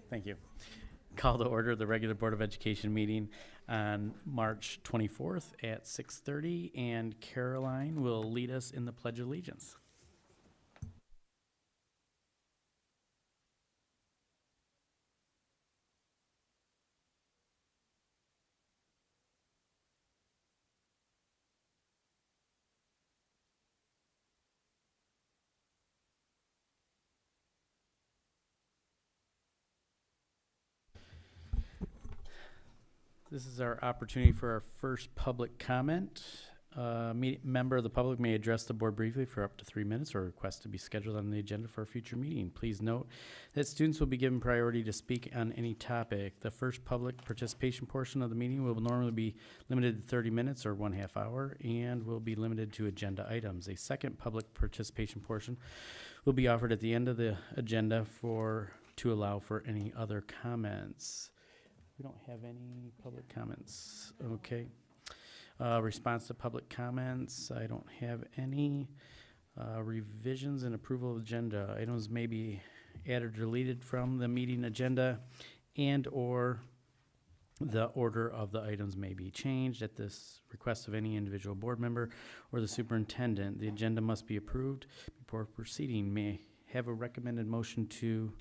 Thank you. Call to order the regular Board of Education meeting on March 24th at 6:30, and Caroline will lead us in the Pledge of Allegiance. This is our opportunity for our first public comment. Member of the public may address the board briefly for up to 3 minutes or request to be scheduled on the agenda for a future meeting. Please note that students will be given priority to speak on any topic. The first public participation portion of the meeting will normally be limited to 30 minutes or 1/2 hour and will be limited to agenda items. A second public participation portion will be offered at the end of the agenda to allow for any other comments. We don't have any public comments. Okay. Response to public comments, I don't have any. Revisions and approval of agenda. Items may be added or deleted from the meeting agenda, and or the order of the items may be changed at this request of any individual board member or the superintendent. The agenda must be approved before proceeding. May I have a recommended motion to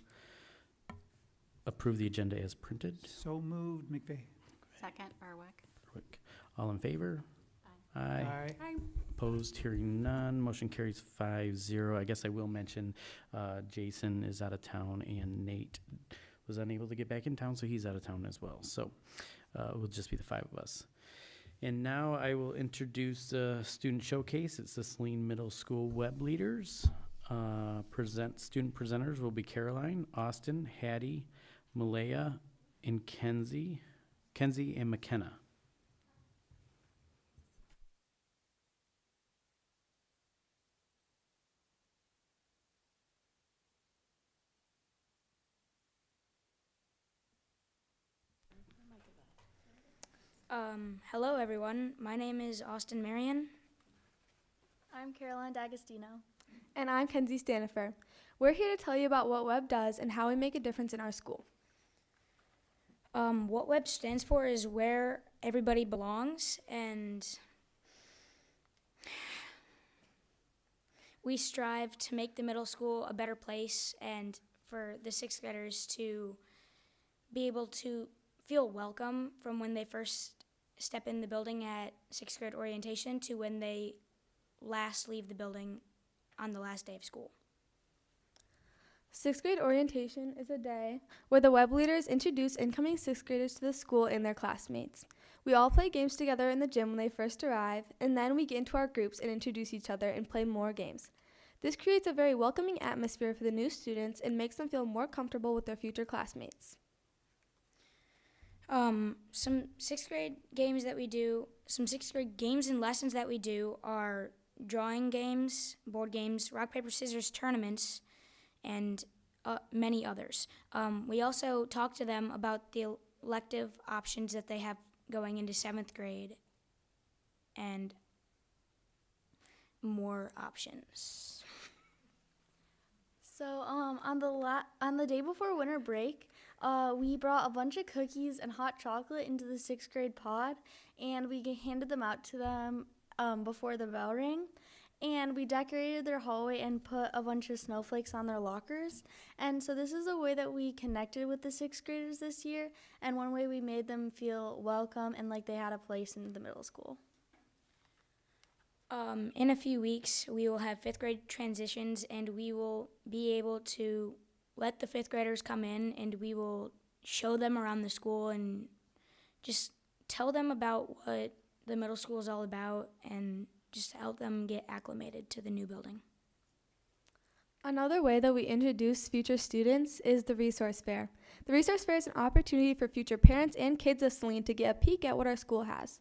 approve the agenda as printed? So moved, McVeigh. Second, Barwick. All in favor? Aye. Aye. Opposed, hearing none, motion carries 5-0. I guess I will mention Jason is out of town and Nate was unable to get back in town, so he's out of town as well. So it will just be the 5 of us. And now I will introduce the student showcase. It's the Saline Middle School web leaders. Student presenters will be Caroline, Austin, Hattie, Malaya, and Kenzie and McKenna. Hello everyone, my name is Austin Marion. I'm Caroline D'Agostino. And I'm Kenzie Stanifer. We're here to tell you about what W.E.B does and how we make a difference in our school. What W.E.B stands for is where everybody belongs, and we strive to make the middle school a better place and for the 6th graders to be able to feel welcome from when they first step in the building at 6th grade orientation to when they last leave the building on the last day of school. 6th grade orientation is a day where the W.E.B leaders introduce incoming 6th graders to the school and their classmates. We all play games together in the gym when they first arrive, and then we get into our groups and introduce each other and play more games. This creates a very welcoming atmosphere for the new students and makes them feel more comfortable with their future classmates. Some 6th grade games and lessons that we do are drawing games, board games, rock, paper, scissors tournaments, and many others. We also talk to them about the elective options that they have going into 7th grade and more options. So on the day before winter break, we brought a bunch of cookies and hot chocolate into the 6th grade pod, and we handed them out to them before the bell rang. And we decorated their hallway and put a bunch of snowflakes on their lockers. And so this is a way that we connected with the 6th graders this year, and one way we made them feel welcome and like they had a place in the middle school. In a few weeks, we will have 5th grade transitions, and we will be able to let the 5th graders come in, and we will show them around the school and just tell them about what the middle school is all about and just help them get acclimated to the new building. Another way that we introduce future students is the Resource Fair. The Resource Fair is an opportunity for future parents and kids of Saline to get a peek at what our school has.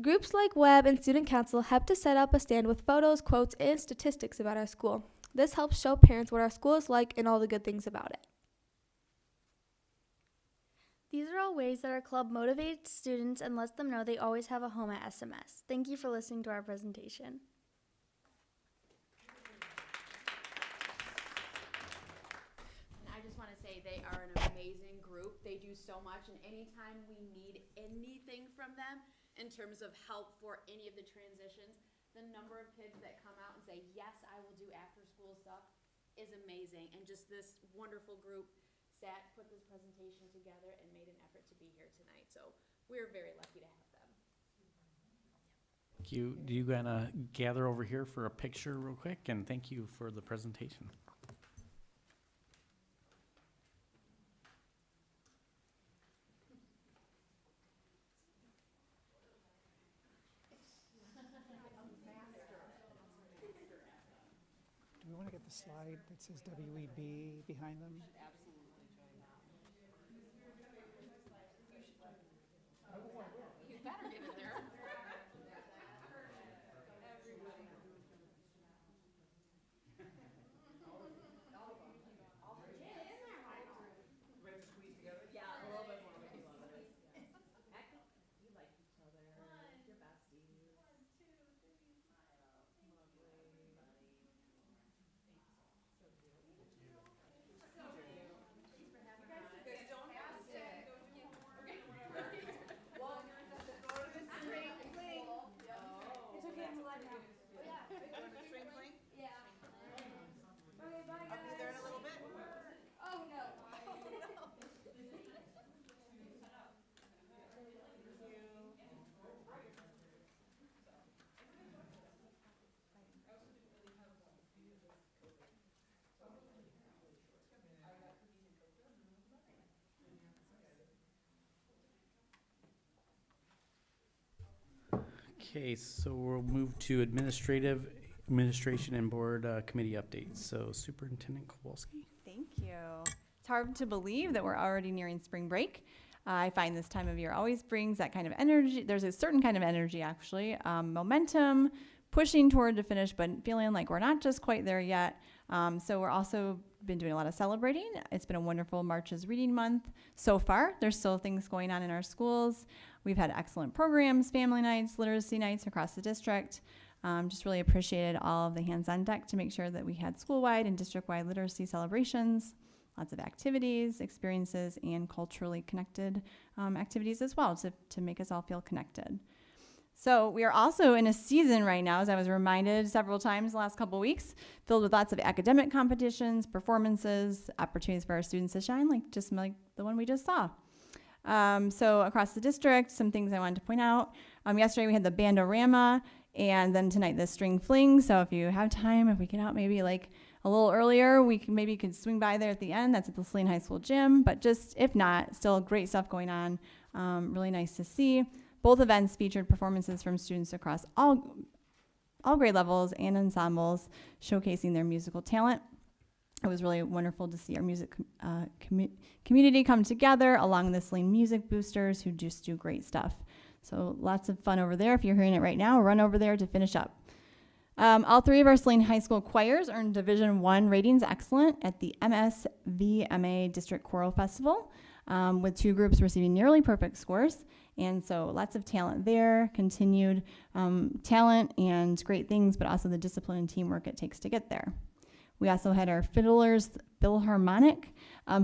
Groups like W.E.B and Student Council help to set up a stand with photos, quotes, and statistics about our school. This helps show parents what our school is like and all the good things about it. These are all ways that our club motivates students and lets them know they always have a home at SMS. Thank you for listening to our presentation. I just want to say they are an so much, and anytime we need anything from them in terms of help for any of the transitions, the number of kids that come out and say, yes, I will do after school stuff is amazing. And just this wonderful group put this presentation together and made an effort to be here tonight. So we're very lucky to have them. Thank you. Do you gonna gather over here for a picture real quick? And thank you for the presentation. Do we want to get the slide that says W.E.B behind them? You better get it there. Okay, so we'll move to administration and board committee updates. So Superintendent Kowalski. Thank you. It's hard to believe that we're already nearing spring break. I find this time of year always brings that kind of energy. There's a certain kind of energy, actually, momentum, pushing toward to finish, but feeling like we're not just quite there yet. So we're also been doing a lot of celebrating. It's been a wonderful March's Reading Month so far. There's still things going on in our schools. We've had excellent programs, family nights, literacy nights across the district. Just really appreciated all of the hands on deck to make sure that we had school-wide and district-wide literacy celebrations, lots of activities, experiences, and culturally connected activities as well to make us all feel connected. So we are also in a season right now, as I was reminded several times the last couple of weeks, filled with lots of academic competitions, performances, opportunities for our students to shine, like the one we just saw. So across the district, some things I wanted to point out. Yesterday we had the Bandorama, and then tonight the String Fling. So if you have time, if we get out maybe like a little earlier, maybe could swing by there at the end. That's at the Saline High School gym. But just if not, still great stuff going on. Really nice to see. Both events featured performances from students across all grade levels and ensembles, showcasing their musical talent. It was really wonderful to see our music community come together along the Saline Music Boosters who just do great stuff. So lots of fun over there. If you're hearing it right now, run over there to finish up. All three of our Saline High School choirs earned Division I ratings excellent at the MSVMA District Choral Festival, with 2 groups receiving nearly perfect scores. And so lots of talent there, continued talent and great things, but also the discipline and teamwork it takes to get there. We also had our Fiddlers Philharmonic,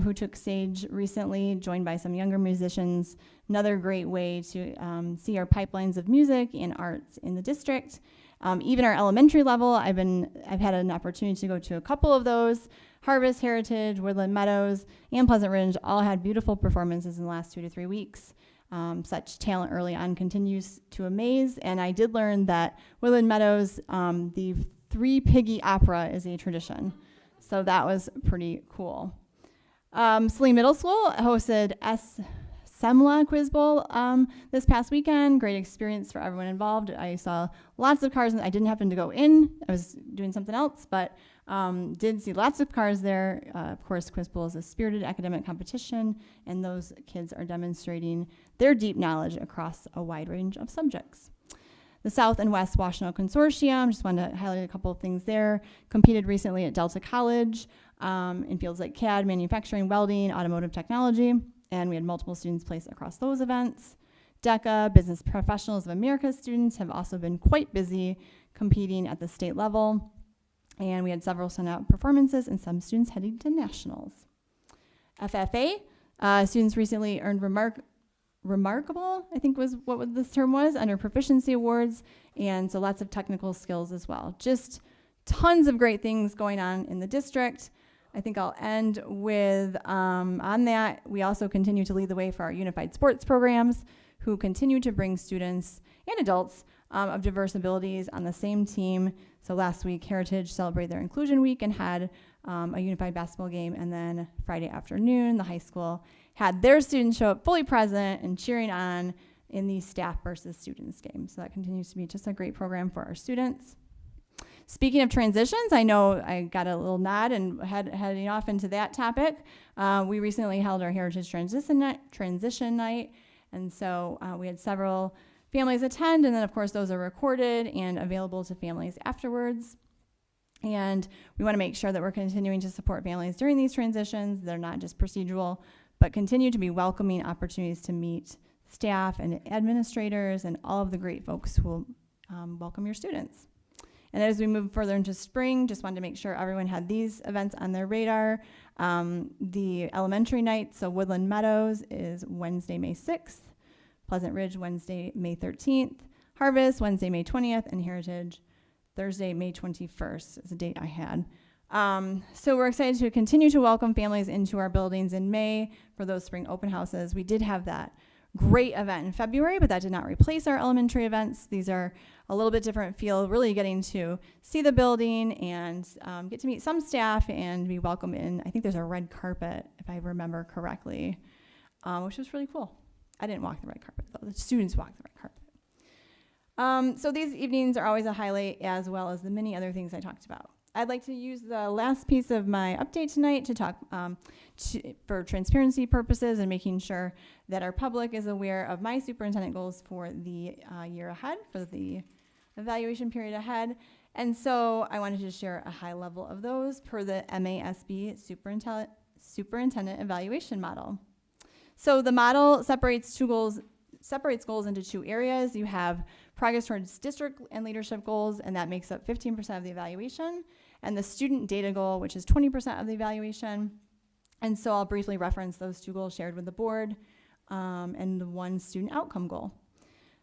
who took stage recently, joined by some younger musicians. Another great way to see our pipelines of music and arts in the district. Even our elementary level, I've had an opportunity to go to a couple of those. Harvest, Heritage, Woodland Meadows, and Pleasant Ridge all had beautiful performances in the last 2 to 3 weeks. Such talent early on continues to amaze, and I did learn that Woodland Meadows, the 3 Piggy Opera is a tradition, so that was pretty cool. Saline Middle School hosted SEMLA Quiz Bowl this past weekend. Great experience for everyone involved. I saw lots of cars, and I didn't happen to go in. I was doing something else, but did see lots of cars there. Of course, Quiz Bowl is a spirited academic competition, and those kids are demonstrating their deep knowledge across a wide range of subjects. The South and West Washtenaw Consortium, just wanted to highlight a couple of things there, competed recently at Delta College in fields like CAD, manufacturing, welding, automotive technology, and we had multiple students placed across those events. DECA, Business Professionals of America students have also been quite busy competing at the state level, and we had several standout performances and some students heading to nationals. FFA Students recently earned remarkable, I think was what this term was, under proficiency awards, and so lots of technical skills as well. Just tons of great things going on in the district. I think I'll end with, on that, we also continue to lead the way for our unified sports programs, who continue to bring students and adults of diverse abilities on the same team. So last week, Heritage celebrated their Inclusion Week and had a unified basketball game, and then Friday afternoon, the high school had their students show up fully present and cheering on in the staff versus students game. So that continues to be just a great program for our students. Speaking of transitions, I know I got a little nod and heading off into that topic. We recently held our Heritage Transition Night, and so we had several families attend, and then of course those are recorded and available to families afterwards. And we want to make sure that we're continuing to support families during these transitions. They're not just procedural, but continue to be welcoming opportunities to meet staff and administrators and all of the great folks who will welcome your students. And as we move further into spring, just wanted to make sure everyone had these events on their radar. The elementary night, so Woodland Meadows is Wednesday, May 6th, Pleasant Ridge, Wednesday, May 13th, Harvest, Wednesday, May 20th, and Heritage, Thursday, May 21st is the date I had. So we're excited to continue to welcome families into our buildings in May for those spring open houses. We did have that great event in February, but that did not replace our elementary events. These are a little bit different feel, really getting to see the building and get to meet some staff and be welcomed in. I think there's a red carpet, if I remember correctly, which was really cool. I didn't walk the red carpet, though. The students walked the red carpet. So these evenings are always a highlight, as well as the many other things I talked about. I'd like to use the last piece of my update tonight to talk for transparency purposes and making sure that our public is aware of my superintendent goals for the year ahead, for the evaluation period ahead. And so I wanted to share a high level of those per the MASB superintendent evaluation model. So the model separates goals into two areas. You have progress towards district and leadership goals, and that makes up 15% of the evaluation, and the student data goal, which is 20% of the evaluation. And so I'll briefly reference those two goals shared with the board and the one student outcome goal.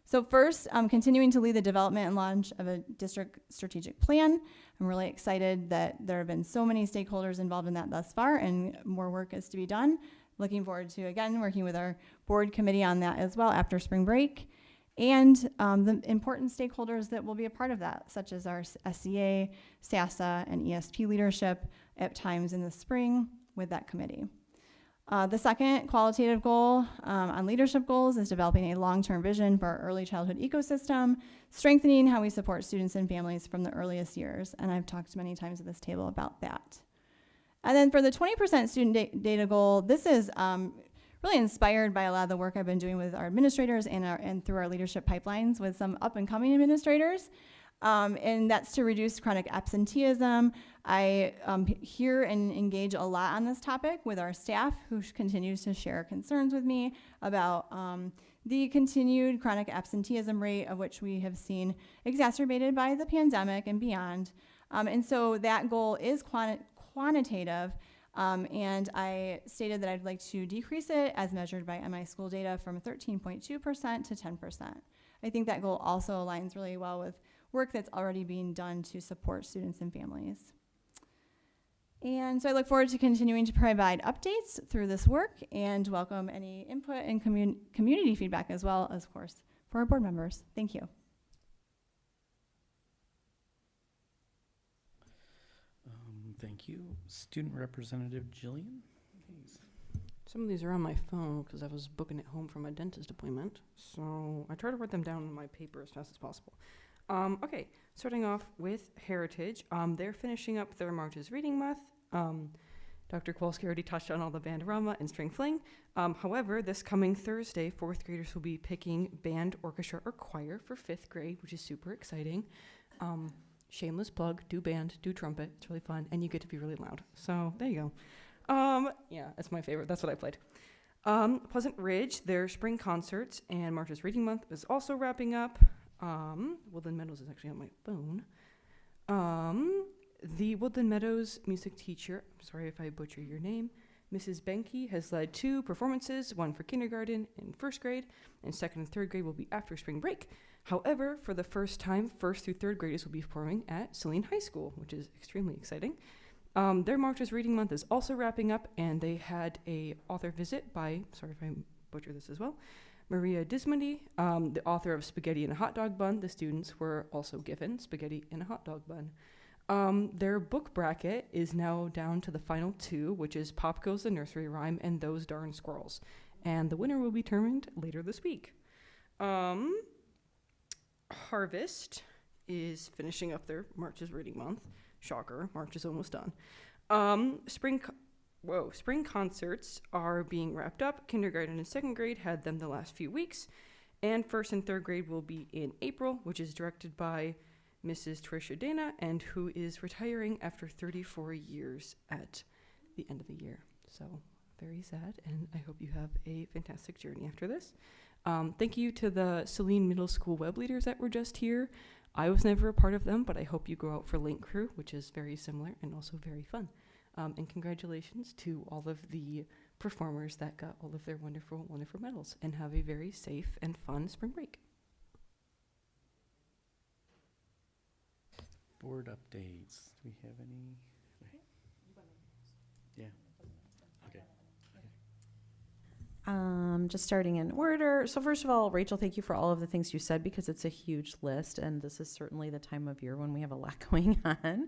So first, continuing to lead the development and launch of a district strategic plan. I'm really excited that there have been so many stakeholders involved in that thus far, and more work is to be done. Looking forward to, again, working with our board committee on that as well after spring break. And the important stakeholders that will be a part of that, such as our SCA, SASA, and ESP leadership at times in the spring with that committee. The second qualitative goal on leadership goals is developing a long-term vision for our early childhood ecosystem, strengthening how we support students and families from the earliest years. And I've talked many times at this table about that. And then for the 20% student data goal, this is really inspired by a lot of the work I've been doing with our administrators and through our leadership pipelines with some up-and-coming administrators. And that's to reduce chronic absenteeism. I hear and engage a lot on this topic with our staff, who continues to share concerns with me about the continued chronic absenteeism rate, of which we have seen exacerbated by the pandemic and beyond. And so that goal is quantitative, and I stated that I'd like to decrease it as measured by MI school data from 13.2% to 10%. I think that goal also aligns really well with work that's already being done to support students and families. And so I look forward to continuing to provide updates through this work and welcome any input and community feedback as well, as, of course, for our board members. Thank you. Thank you. Student Representative Jillian, please. Some of these are on my phone because I was booking it home from a dentist appointment. So I try to write them down on my paper as fast as possible. Okay, starting off with Heritage. They're finishing up their March's Reading Month. Dr. Kowalski already touched on all the bandorama and string fling. However, this coming Thursday, 4th graders will be picking band, orchestra, or choir for 5th grade, which is super exciting. Shameless plug, do band, do trumpet. It's really fun, and you get to be really loud. So there you go. Yeah, that's my favorite. That's what I played. Pleasant Ridge, their spring concerts and March's Reading Month is also wrapping up. Woodland Meadows is actually on my phone. The Woodland Meadows music teacher, I'm sorry if I butcher your name, Mrs. Benke has led 2 performances, one for kindergarten and first grade, and second and third grade will be after spring break. However, for the first time, first through third graders will be performing at Saline High School, which is extremely exciting. Their March's Reading Month is also wrapping up, and they had a author visit by, sorry if I butcher this as well, Maria Dismondy, the author of Spaghetti in a Hot Dog Bun. The students were also given Spaghetti in a Hot Dog Bun. Their book bracket is now down to the final 2, which is Pop Goes the Nursery Rhyme and Those Darn Squirrels. And the winner will be determined later this week. Harvest is finishing up their March's Reading Month. Shocker, March is almost done. Spring concerts are being wrapped up. Kindergarten and second grade had them the last few weeks. And first and third grade will be in April, which is directed by Mrs. Tricia Dana, and who is retiring after 34 years at the end of the year. So very sad, and I hope you have a fantastic journey after this. Thank you to the Saline Middle School web leaders that were just here. I was never a part of them, but I hope you go out for Link Crew, which is very similar and also very fun. And congratulations to all of the performers that got all of their wonderful, wonderful medals, and have a very safe and fun spring break. Board updates. Do we have any? Yeah. Okay. Just starting in order. So first of all, Rachel, thank you for all of the things you said, because it's a huge list, and this is certainly the time of year when we have a lot going on.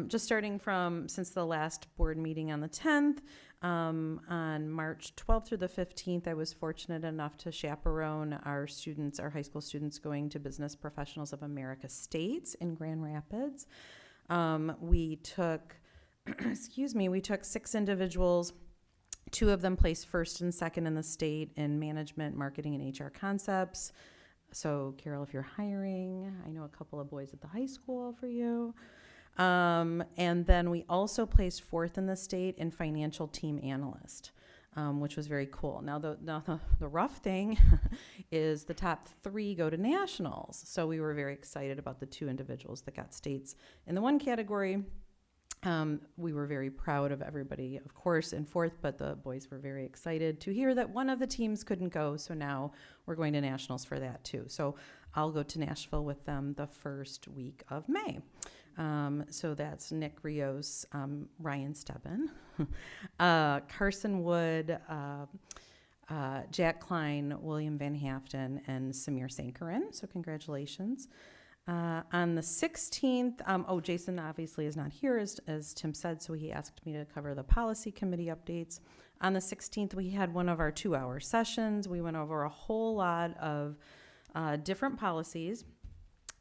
Just starting from since the last board meeting on the 10th, on March 12th through the 15th, I was fortunate enough to chaperone our students, our high school students, going to Business Professionals of America States in Grand Rapids. We took, we took 6 individuals. 2 of them placed first and second in the state in management, marketing, and HR concepts. So, Carol, if you're hiring, I know a couple of boys at the high school for you. And then we also placed 4th in the state in financial team analyst, which was very cool. Now, the rough thing is the top 3 go to nationals. So we were very excited about the 2 individuals that got states in the one category. We were very proud of everybody, of course, in 4th, but the boys were very excited to hear that one of the teams couldn't go. So now we're going to nationals for that too. So I'll go to Nashville with them the first week of May. So that's Nick Rios, Ryan Stebbin, Carson Wood, Jack Klein, William Van Haften, and Samir Sankaran. So congratulations. On the 16th, Jason obviously is not here, as Tim said, so he asked me to cover the policy committee updates. On the 16th, we had one of our 2-hour sessions. We went over a whole lot of different policies,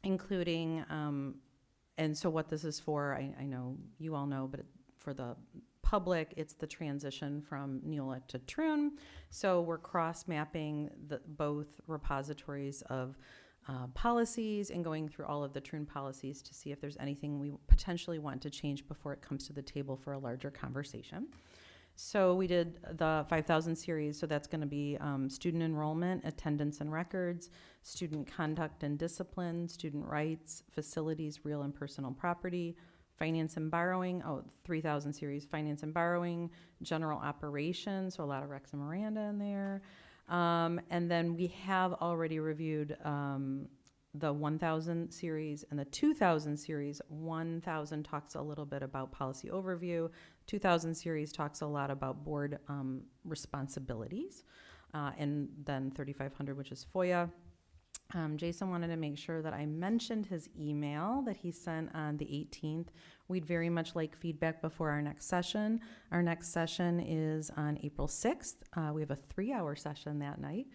including, and so what this is for, I know you all know, but for the public, it's the transition from Neola to Troon. So we're cross-mapping both repositories of policies and going through all of the Troon policies to see if there's anything we potentially want to change before it comes to the table for a larger conversation. So we did the 5,000 series, so that's going to be student enrollment, attendance and records, student conduct and discipline, student rights, facilities, real and personal property, finance and borrowing, 3,000 series, finance and borrowing, general operations, so a lot of Rex and Miranda in there. And then we have already reviewed the 1,000 series and the 2,000 series. 1,000 talks a little bit about policy overview. 2,000 series talks a lot about board responsibilities. And then 3,500, which is FOIA. Jason wanted to make sure that I mentioned his email that he sent on the 18th. We'd very much like feedback before our next session. Our next session is on April 6th. We have a 3-hour session that night.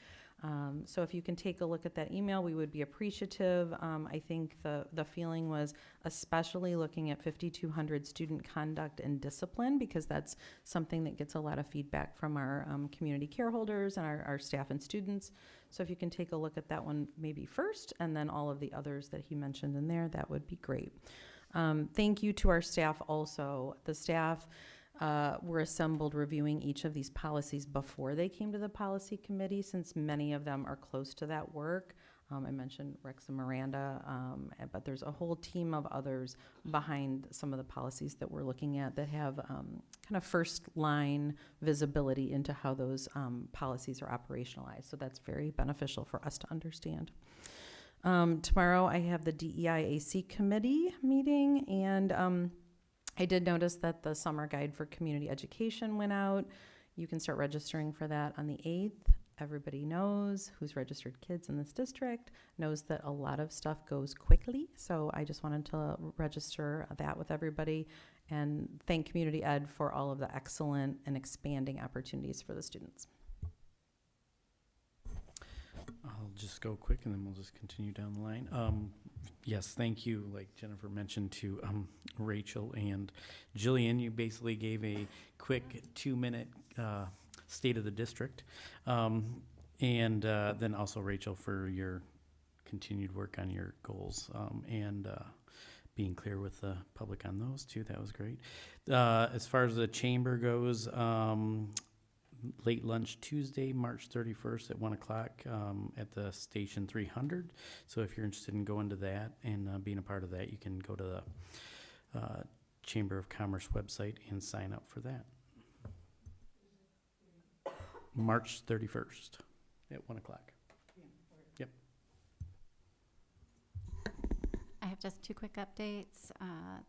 So if you can take a look at that email, we would be appreciative. I think the feeling was especially looking at 5,200 student conduct and discipline, because that's something that gets a lot of feedback from our community care holders and our staff and students. So if you can take a look at that one maybe first, and then all of the others that he mentioned in there, that would be great. Thank you to our staff also. The staff were assembled reviewing each of these policies before they came to the policy committee, since many of them are close to that work. I mentioned Rex and Miranda, but there's a whole team of others behind some of the policies that we're looking at that have kind of first line visibility into how those policies are operationalized. So that's very beneficial for us to understand. Tomorrow I have the DEIAC committee meeting, and I did notice that the summer guide for community education went out. You can start registering for that on the 8th. Everybody knows who's registered kids in this district, knows that a lot of stuff goes quickly. So I just wanted to register that with everybody and thank Community Ed for all of the excellent and expanding opportunities for the students. I'll just go quick and then we'll just continue down the line. Yes, thank you, like Jennifer mentioned, to Rachel and Jillian. You basically gave a quick 2-minute state of the district. And then also Rachel for your continued work on your goals and being clear with the public on those too. That was great. As far as the chamber goes, late lunch Tuesday, March 31st at 1 o'clock at the Station 300. So if you're interested in going to that and being a part of that, you can go to the Chamber of Commerce website and sign up for that. March 31st at 1 o'clock. Yep. I have just 2 quick updates.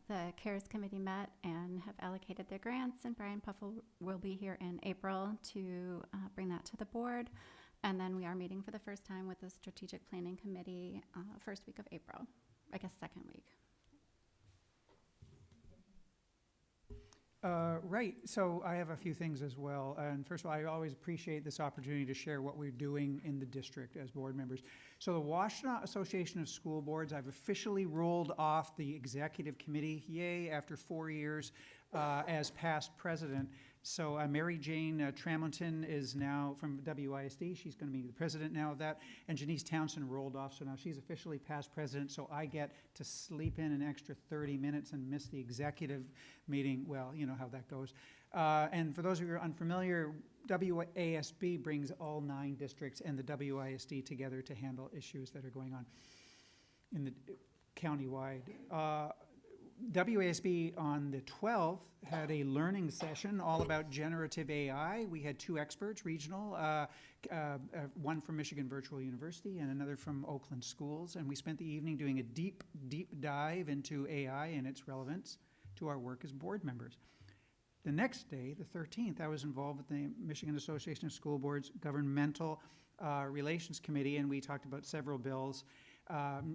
The CARES Committee met and have allocated their grants, and Brian Puffle will be here in April to bring that to the board. And then we are meeting for the first time with the Strategic Planning Committee first week of April, I guess second week. Right, so I have a few things as well. And first of all, I always appreciate this opportunity to share what we're doing in the district as board members. So the Washtenaw Association of School Boards, I've officially rolled off the executive committee, yay, after 4 years as past president. So Mary Jane Tramonton is now from WISD. She's going to be the president now of that. And Janice Townsend rolled off, so now she's officially past president. So I get to sleep in an extra 30 minutes and miss the executive meeting. Well, you know how that goes. And for those of you who are unfamiliar, WASB brings all 9 districts and the WISD together to handle issues that are going on in the countywide. WASB on the 12th had a learning session all about generative AI. We had 2 experts, regional, one from Michigan Virtual University and another from Oakland Schools. And we spent the evening doing a deep, deep dive into AI and its relevance to our work as board members. The next day, the 13th, I was involved with the Michigan Association of School Boards Governmental Relations Committee, and we talked about several bills,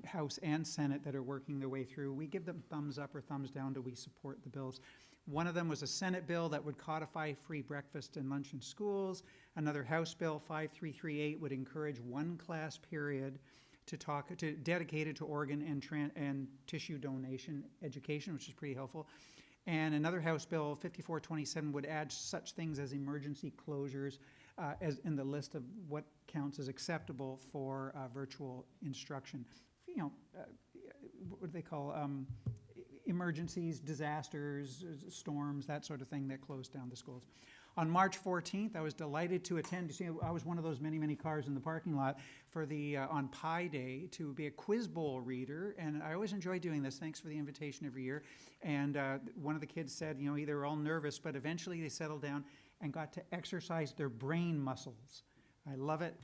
House and Senate, that are working their way through. We give them thumbs up or thumbs down. Do we support the bills? One of them was a Senate bill that would codify free breakfast and lunch in schools. Another House bill, 5338, would encourage 1 class period dedicated to organ and tissue donation education, which is pretty helpful. And another House bill, 5427, would add such things as emergency closures as in the list of what counts as acceptable for virtual instruction. You know, what do they call emergencies, disasters, storms, that sort of thing that closed down the schools. On March 14th, I was delighted to attend. You see, I was one of those many, many cars in the parking lot for the on Pi Day to be a quiz bowl reader, and I always enjoy doing this. Thanks for the invitation every year. And one of the kids said, you know, they were all nervous, but eventually they settled down and got to exercise their brain muscles. I love it.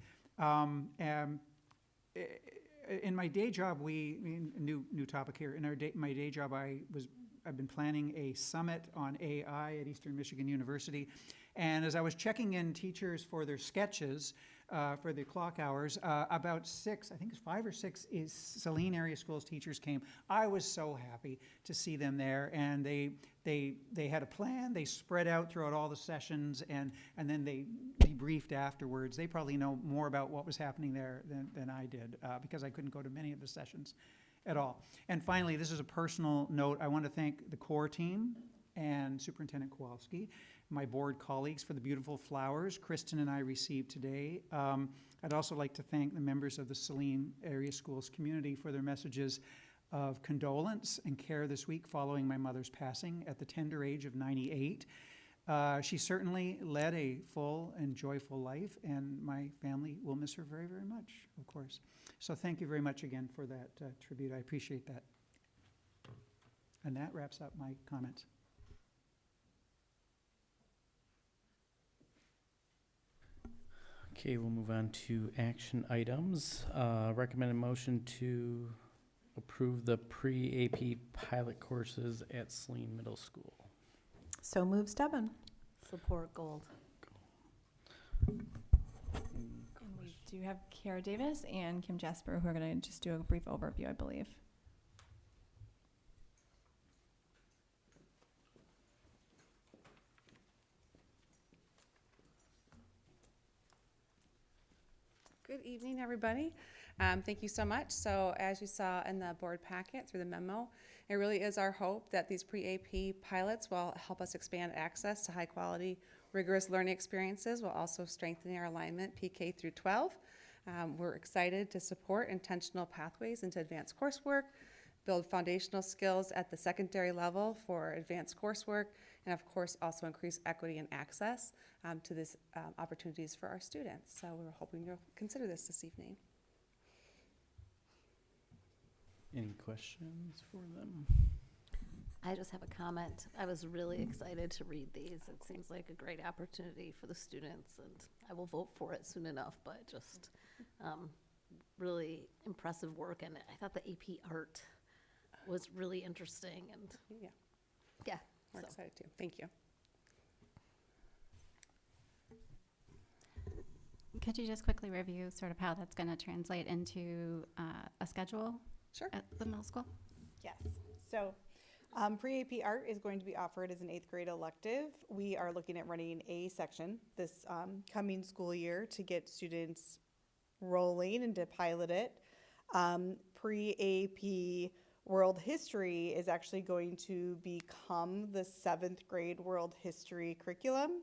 In my day job, new topic here. In my day job, I've been planning a summit on AI at Eastern Michigan University. And as I was checking in teachers for their sketches for the clock hours, about 6, I think it's 5 or 6 Saline area schools teachers came. I was so happy to see them there, and they had a plan. They spread out throughout all the sessions, and then they debriefed afterwards. They probably know more about what was happening there than I did because I couldn't go to many of the sessions at all. And finally, this is a personal note. I want to thank the core team and Superintendent Kowalski, my board colleagues, for the beautiful flowers Kristen and I received today. I'd also like to thank the members of the Saline area schools community for their messages of condolence and care this week following my mother's passing at the tender age of 98. She certainly led a full and joyful life, and my family will miss her very, very much, of course. So thank you very much again for that tribute. I appreciate that. And that wraps up my comments. Okay, we'll move on to action items. Recommended motion to approve the pre-AP pilot courses at Saline Middle School. So moves Devin. Support Gold. And we do have Kara Davis and Kim Jasper who are going to just do a brief overview, I believe. Good evening, everybody. Thank you so much. So as you saw in the board packet through the memo, it really is our hope that these pre-AP pilots will help us expand access to high-quality, rigorous learning experiences while also strengthening our alignment PK through 12. We're excited to support intentional pathways into advanced coursework, build foundational skills at the secondary level for advanced coursework, and of course also increase equity and access to these opportunities for our students. So we're hoping you'll consider this evening. Any questions for them? I just have a comment. I was really excited to read these. It seems like a great opportunity for the students, and I will vote for it soon enough, but just really impressive work. And I thought the AP art was really interesting. And yeah, We're excited too. Thank you. Could you just quickly review sort of how that's going to translate into a schedule Sure. at the middle school? Yes. So pre-AP art is going to be offered as an 8th grade elective. We are looking at running a section this coming school year to get students rolling and to pilot it. Pre-AP World History is actually going to become the 7th grade World History curriculum.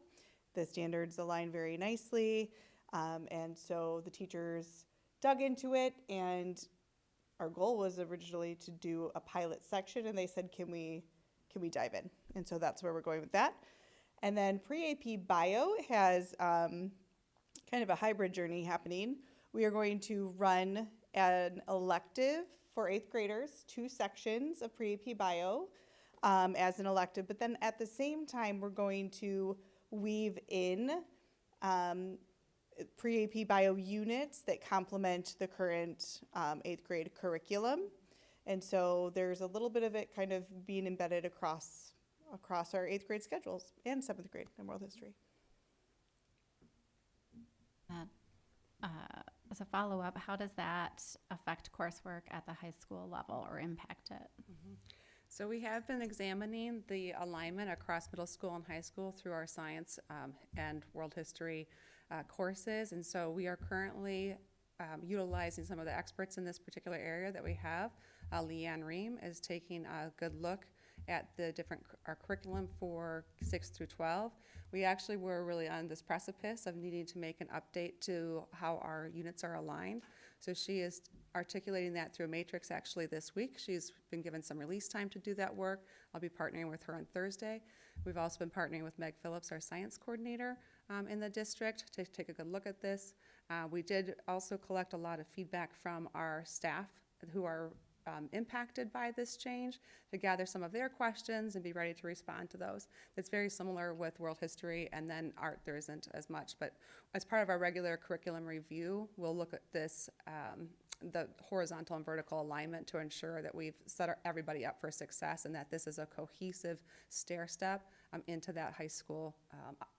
The standards align very nicely, and so the teachers dug into it, and our goal was originally to do a pilot section, and they said, can we dive in? And so that's where we're going with that. And then pre-AP Bio has kind of a hybrid journey happening. We are going to run an elective for 8th graders, 2 sections of pre-AP Bio as an elective, but then at the same time, we're going to weave in pre-AP Bio units that complement the current 8th grade curriculum. And so there's a little bit of it kind of being embedded across our 8th grade schedules and 7th grade in world history. As a follow-up, how does that affect coursework at the high school level or impact it? Mm-hmm. So we have been examining the alignment across middle school and high school through our science and world history courses. And so we are currently utilizing some of the experts in this particular area that we have. Leanne Ream is taking a good look at the our curriculum for 6 through 12. We actually were really on this precipice of needing to make an update to how our units are aligned. So she is articulating that through a matrix actually this week. She's been given some release time to do that work. I'll be partnering with her on Thursday. We've also been partnering with Meg Phillips, our science coordinator in the district, to take a good look at this. We did also collect a lot of feedback from our staff who are impacted by this change to gather some of their questions and be ready to respond to those. It's very similar with world history, and then art there isn't as much, but as part of our regular curriculum review, we'll look at this, the horizontal and vertical alignment to ensure that we've set everybody up for success and that this is a cohesive stair step into that high school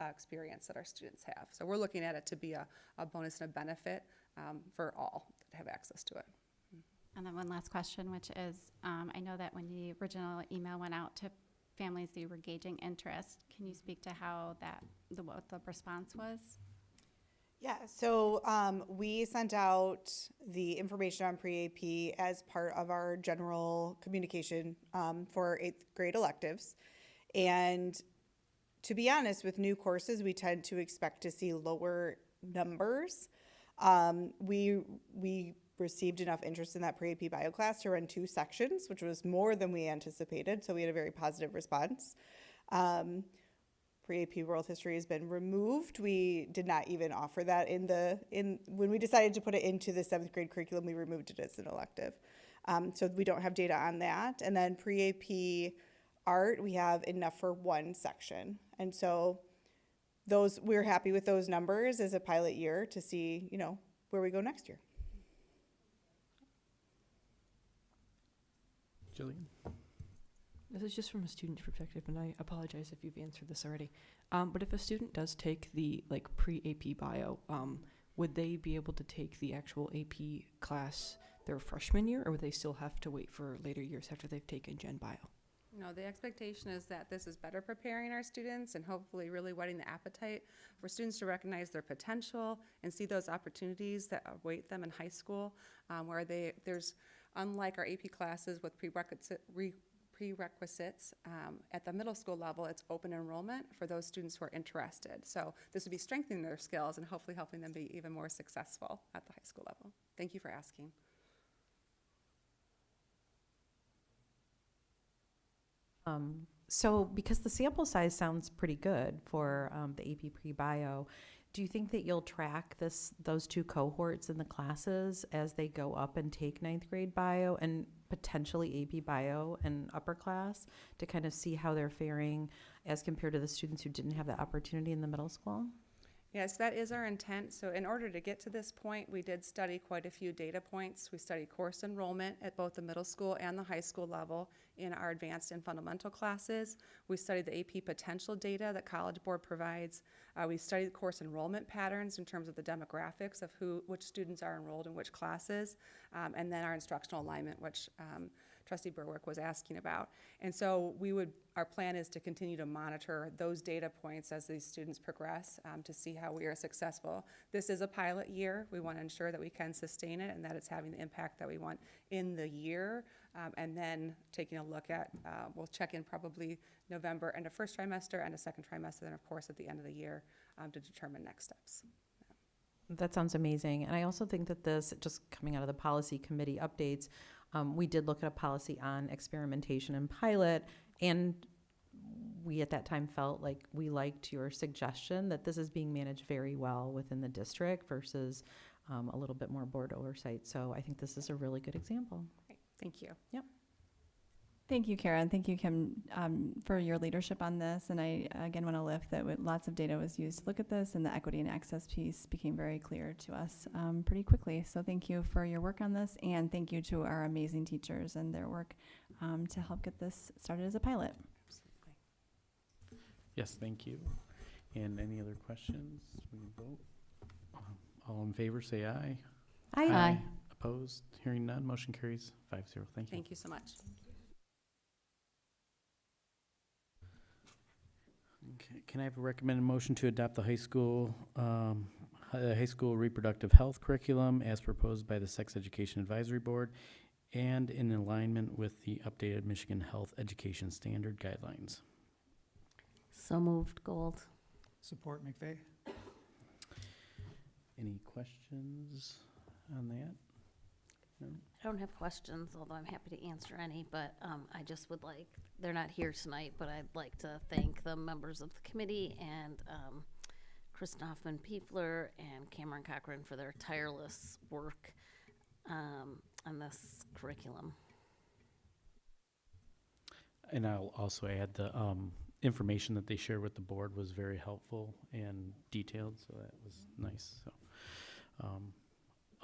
experience that our students have. So we're looking at it to be a bonus and a benefit for all that have access to it. And then one last question, which is, I know that when the original email went out to families who were gauging interest, can you speak to how what the response was? Yeah, so we sent out the information on pre-AP as part of our general communication for 8th grade electives. And to be honest, with new courses, we tend to expect to see lower numbers. We received enough interest in that pre-AP bio class to run 2 sections, which was more than we anticipated, so we had a very positive response. pre-AP world history has been removed. We did not even offer that when we decided to put it into the 7th grade curriculum, we removed it as an elective. So we don't have data on that. And then pre-AP art, we have enough for one section. And so we're happy with those numbers as a pilot year to see, where we go next year. Jillian? This is just from a student's perspective, and I apologize if you've answered this already. But if a student does take the pre-AP bio, would they be able to take the actual AP class their freshman year, or would they still have to wait for later years after they've taken Gen Bio? No, the expectation is that this is better preparing our students and hopefully really whetting the appetite for students to recognize their potential and see those opportunities that await them in high school, where there's, unlike our AP classes with prerequisites, at the middle school level, it's open enrollment for those students who are interested. So this would be strengthening their skills and hopefully helping them be even more successful at the high school level. Thank you for asking. So because the sample size sounds pretty good for the AP pre-bio, do you think that you'll track those two cohorts in the classes as they go up and take 9th grade bio and potentially AP bio in upper class to kind of see how they're faring as compared to the students who didn't have that opportunity in the middle school? Yes, that is our intent. So in order to get to this point, we did study quite a few data points. We studied course enrollment at both the middle school and the high school level in our advanced and fundamental classes. We studied the AP potential data that College Board provides. We studied course enrollment patterns in terms of the demographics of which students are enrolled in which classes, and then our instructional alignment, which Trustee Berwick was asking about. And so our plan is to continue to monitor those data points as these students progress to see how we are successful. This is a pilot year. We want to ensure that we can sustain it and that it's having the impact that we want in the year. And then taking a look at, we'll check in probably November and a first trimester and a second trimester, and of course at the end of the year to determine next steps. That sounds amazing. And I also think that this, just coming out of the policy committee updates, we did look at a policy on experimentation and pilot, and we at that time felt like we liked your suggestion that this is being managed very well within the district versus a little bit more board oversight. So I think this is a really good example. Great. Thank you. Yep. Thank you, Kara, and thank you, Kim, for your leadership on this. And I, again, want to lift that lots of data was used to look at this, and the equity and access piece became very clear to us pretty quickly. So thank you for your work on this, and thank you to our amazing teachers and their work to help get this started as a pilot. Absolutely. Yes, thank you. And any other questions? We can vote. All in favor, say aye. Aye. Aye. Opposed? Hearing none, motion carries 5-0. Thank you. Thank you so much. Okay. Can I have a recommended motion to adopt the high school reproductive health curriculum as proposed by the Sex Education Advisory Board and in alignment with the updated Michigan Health Education Standard guidelines? So moved, Gold. Support McVeigh. Any questions on that? No? I don't have questions, although I'm happy to answer any, but I just would they're not here tonight, but I'd like to thank the members of the committee and Kristen Hoffman-Piefler and Cameron Cochran for their tireless work on this curriculum. And I'll also add the information that they shared with the board was very helpful and detailed, so that was nice. So,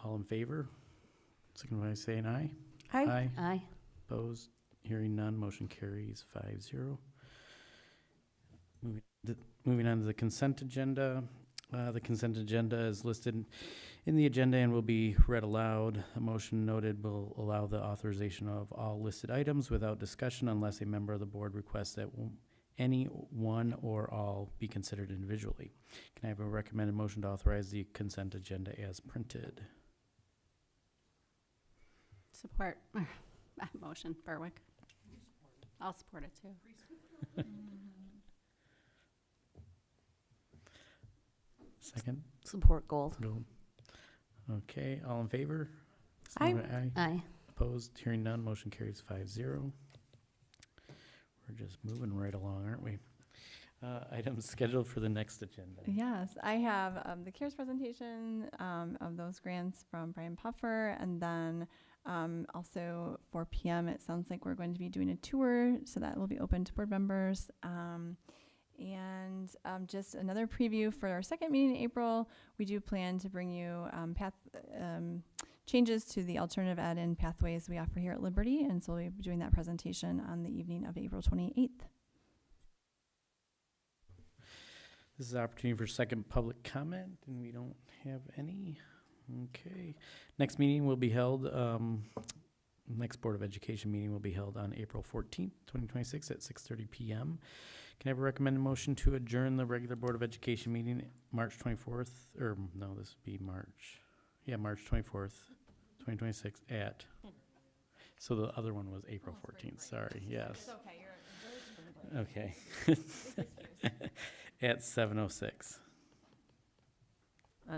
all in favor? Signify by saying aye. Aye. Aye. Aye. Opposed? Hearing none, motion carries 5-0. Moving on to the consent agenda. The consent agenda is listed in the agenda and will be read aloud. A motion noted will allow the authorization of all listed items without discussion unless a member of the board requests that any one or all be considered individually. Can I have a recommended motion to authorize the consent agenda as printed? Support. Motion, Berwick. I'll support it too. Second? Support Gold. Gold. Okay, all in favor? Aye. Aye. Aye. Opposed? Hearing none, motion carries 5-0. We're just moving right along, aren't we? Items scheduled for the next agenda. Yes, I have the CARES presentation of those grants from Brian Puffer, and then also 4 p.m. it sounds like we're going to be doing a tour, so that will be open to board members. And just another preview for our second meeting in April, we do plan to bring you changes to the alternative ed and pathways we offer here at Liberty, and so we'll be doing that presentation on the evening of April 28th. This is an opportunity for second public comment, and we don't have any. Okay. Next meeting will be held, next Board of Education meeting will be held on April 14th, 2026 at 6:30 p.m. Can I have a recommended motion to adjourn the regular Board of Education meeting March 24th, or no, this would be March 24th, 2026 at, so the other one was April 14th, sorry, yes. Okay. At 7:06.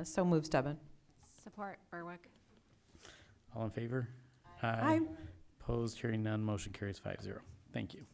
So moves, Devin. Support, Berwick. All in favor? Aye. Opposed, hearing none, motion carries 5-0. Thank you.